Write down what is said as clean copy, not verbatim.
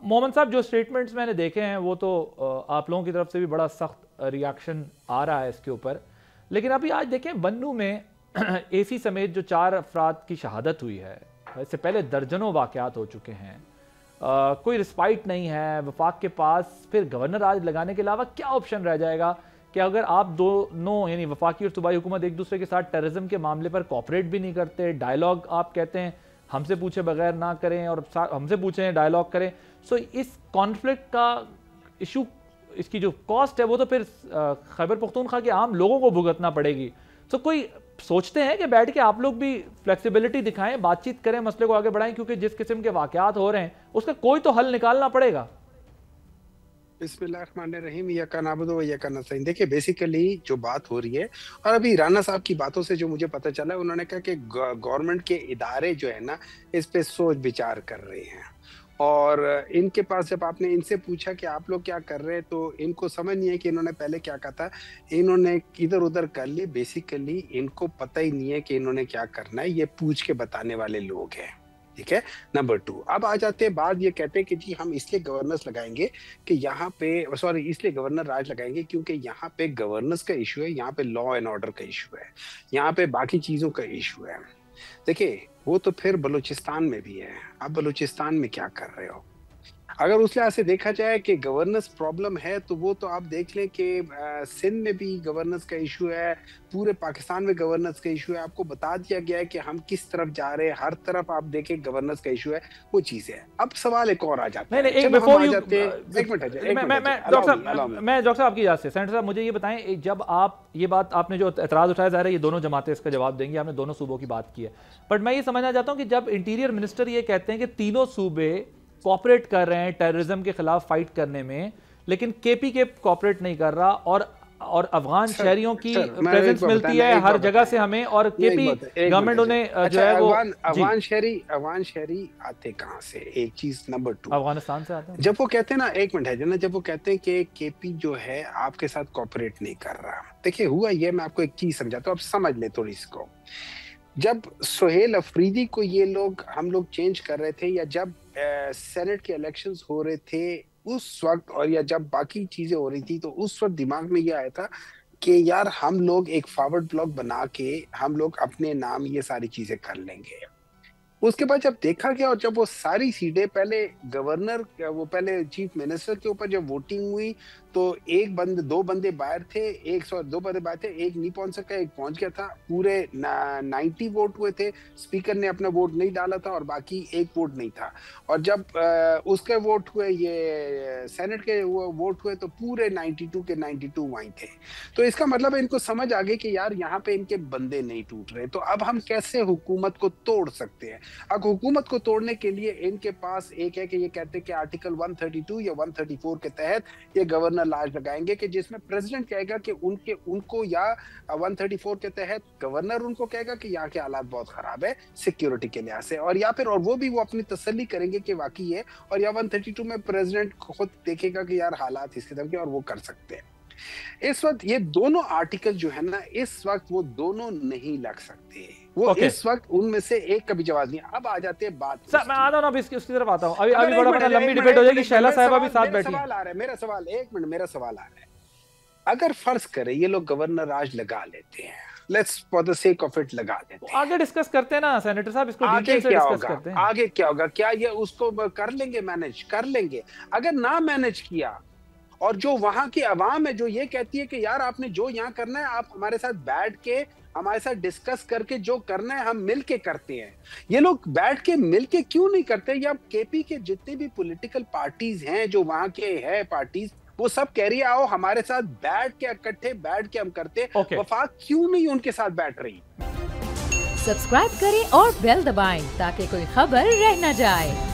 मोहम्मद साहब, जो स्टेटमेंट्स मैंने देखे हैं वो तो आप लोगों की तरफ से भी बड़ा सख्त रिएक्शन आ रहा है इसके ऊपर, लेकिन अभी आज देखें बन्नू में एसी समेत जो 4 अफराद की शहादत हुई है, इससे पहले दर्जनों वाक़यात हो चुके हैं, कोई रिस्पाइट नहीं है वफाक के पास, फिर गवर्नर राज लगाने के अलावा क्या ऑप्शन रह जाएगा कि अगर आप दोनों यानी वफाकी और सूबाई हुकूमत एक दूसरे के साथ टेररिज्म के मामले पर कोऑपरेट भी नहीं करते, डायलॉग आप कहते हैं हमसे पूछे बगैर ना करें और हमसे पूछें डायलॉग करें, सो इस कॉन्फ्लिक्ट का इशू, इसकी जो कॉस्ट है वो तो फिर खैबर पख्तूनख्वा के आम लोगों को भुगतना पड़ेगी। सो कोई सोचते हैं कि बैठ के आप लोग भी फ्लेक्सिबिलिटी दिखाएं, बातचीत करें, मसले को आगे बढ़ाएं, क्योंकि जिस किस्म के वाकयात हो रहे हैं उसका कोई तो हल निकालना पड़ेगा। बिस्मिल्लाहिर्रहमानिर्रहीम, या का नाबुदु व या का नस्तईन। देखिए बेसिकली जो बात हो रही है, और अभी राना साहब की बातों से जो मुझे पता चला, उन्होंने कहा कि गवर्नमेंट के इदारे जो है ना इस पे सोच विचार कर रहे हैं, और इनके पास जब आपने इनसे पूछा कि आप लोग क्या कर रहे हैं, तो इनको समझ नहीं है कि इन्होंने पहले क्या कहा था, इन्होंने इधर उधर कर ली। बेसिकली इनको पता ही नहीं है कि इन्होंने क्या करना है, ये पूछ के बताने वाले लोग हैं, ठीक है। नंबर 2, अब आ जाते हैं बाद, ये कहते हैं कि जी हम इसलिए गवर्नर्स लगाएंगे कि यहाँ पे, सॉरी इसलिए गवर्नर राज लगाएंगे क्योंकि यहाँ पे गवर्नेंस का इशू है, यहाँ पे लॉ एंड ऑर्डर का इशू है, यहाँ पे बाकी चीजों का इशू है। देखिए वो तो फिर बलूचिस्तान में भी है, आप बलूचिस्तान में क्या कर रहे हो? अगर उस लिहाज से देखा जाए कि गवर्नेंस प्रॉब्लम है, तो वो तो आप देख लें कि सिंध में भी गवर्नेंस का इशू है, पूरे पाकिस्तान में गवर्नेंस का इशू है। आपको बता दिया गया है कि हम किस तरफ जा रहे हैं, हर तरफ आप देखें गवर्नेंस का इशू है, वो चीज है। अब सवाल एक और आ जाता है, एक मिनट, मैं डॉक्टर साहब की इजाज़त से, सेनेटर साहब मुझे ये बताएं, जब आप ये बात आपने जो एतराज़ उठाया जा रहा है, ये दोनों जमातें इसका जवाब देंगी, आपने दोनों सूबों की बात की है, बट मैं ये समझना चाहता हूँ कि जब इंटीरियर मिनिस्टर ये कहते हैं कि तीनों सूबे कोऑपरेट कर रहे हैं टेररिज्म के खिलाफ फाइट करने में, लेकिन केपी के कोऑपरेट नहीं कर रहा, और अफगान शहरियों की प्रेजेंस मिलती है हर जगह से हमें, और केपी गवर्नमेंट उन्हें जो है वो अफगान शहरी आते कहाँ से, एक चीज। नंबर 2, अफगानिस्तान से आते हैं। जब वो कहते हैं ना, एक मिनट है ना, जब वो कहते हैं कि केपी जो है आपके साथ कोऑपरेट नहीं कर रहा, देखिए हुआ ये, मैं आपको एक चीज समझाता हूँ, आप समझ ले थोड़ी इसको। जब सुहेल अफरीदी को ये लोग, हम लोग चेंज कर रहे थे, या जब सेनेट के इलेक्शंस हो रहे थे उस वक्त, और या जब बाकी चीजें हो रही थी, तो उस वक्त दिमाग में ये आया था कि यार हम लोग एक फॉरवर्ड ब्लॉक बना के हम लोग अपने नाम ये सारी चीजें कर लेंगे। उसके बाद जब देखा गया, और जब वो सारी सीटें पहले गवर्नर, वो पहले चीफ मिनिस्टर के ऊपर जब वोटिंग हुई, तो दो बंदे बाहर थे, दो बंदे बाहर थे, एक नहीं पहुंच सका, एक पहुंच गया था। पूरे 90 वोट हुए थे, स्पीकर ने अपना वोट नहीं डाला था, और बाकी एक वोट नहीं था। और जब उसके वोट हुए, ये सेनेट के वोट हुए, तो पूरे 92 के 92 वहीं थे। तो इसका मतलब है इनको समझ आ गई कि यार यहाँ पे इनके बंदे नहीं टूट रहे, तो अब हम कैसे हुकूमत को तोड़ सकते हैं। अब हुकूमत को तोड़ने के लिए इनके पास एक है कि ये कहते हैं कि आर्टिकल 132 या 134 के तहत ये गवर्नर राज लगाएंगे, कि जिसमें प्रेसिडेंट कहेगा कि उनको या 134 के तहत गवर्नर उनको कहेगा कि यहाँ के हालात बहुत खराब है सिक्योरिटी के लिहाज से, और या फिर और वो भी वो अपनी तसल्ली करेंगे कि वाकई है, और या 132 में प्रेसिडेंट खुद देखेगा कि यार हालात इस किस्म के, और वो कर सकते हैं। इस वक्त ये दोनों आर्टिकल जो है ना, इस वक्त वो दोनों नहीं लग सकते, वो इस वक्त उनमें से एक का भी जवाब नहीं। अब आ जाते हैं बात, मैं आता हूं ना, उसकी तरफ आता हूं। अभी बड़ा लंबी डिबेट हो जाएगी, शैला साहिबा भी साथ बैठी। सवाल आ रहा है, मेरा सवाल, एक मिनट, मेरा सवाल आ रहा है। अगर फर्ज करें ये लोग गवर्नर राज लगा लेते हैं, let's for the sake of it लगा देते हैं, आगे डिस्कस करते हैं ना सेनेटर साहब, इसको आगे क्या होगा, आगे क्या होगा, क्या ये उसको कर लेंगे, मैनेज कर लेंगे? अगर ना मैनेज किया, और जो वहां की आवाम है जो ये कहती है कि यार आपने जो यहाँ करना है, आप हमारे साथ बैठ के हमारे साथ डिस्कस करके जो करना है हम मिल के करते हैं, ये लोग बैठ के मिल के क्यों नहीं करते? या केपी के जितने भी पॉलिटिकल पार्टीज हैं, जो वहां के है पार्टीज, वो सब कह रही है आओ हमारे साथ बैठ के, इकट्ठे बैठ के हम करते। वफाक क्यों नहीं उनके साथ बैठ रही? सब्सक्राइब करें और बेल दबाएं ताकि कोई खबर रह न जाए।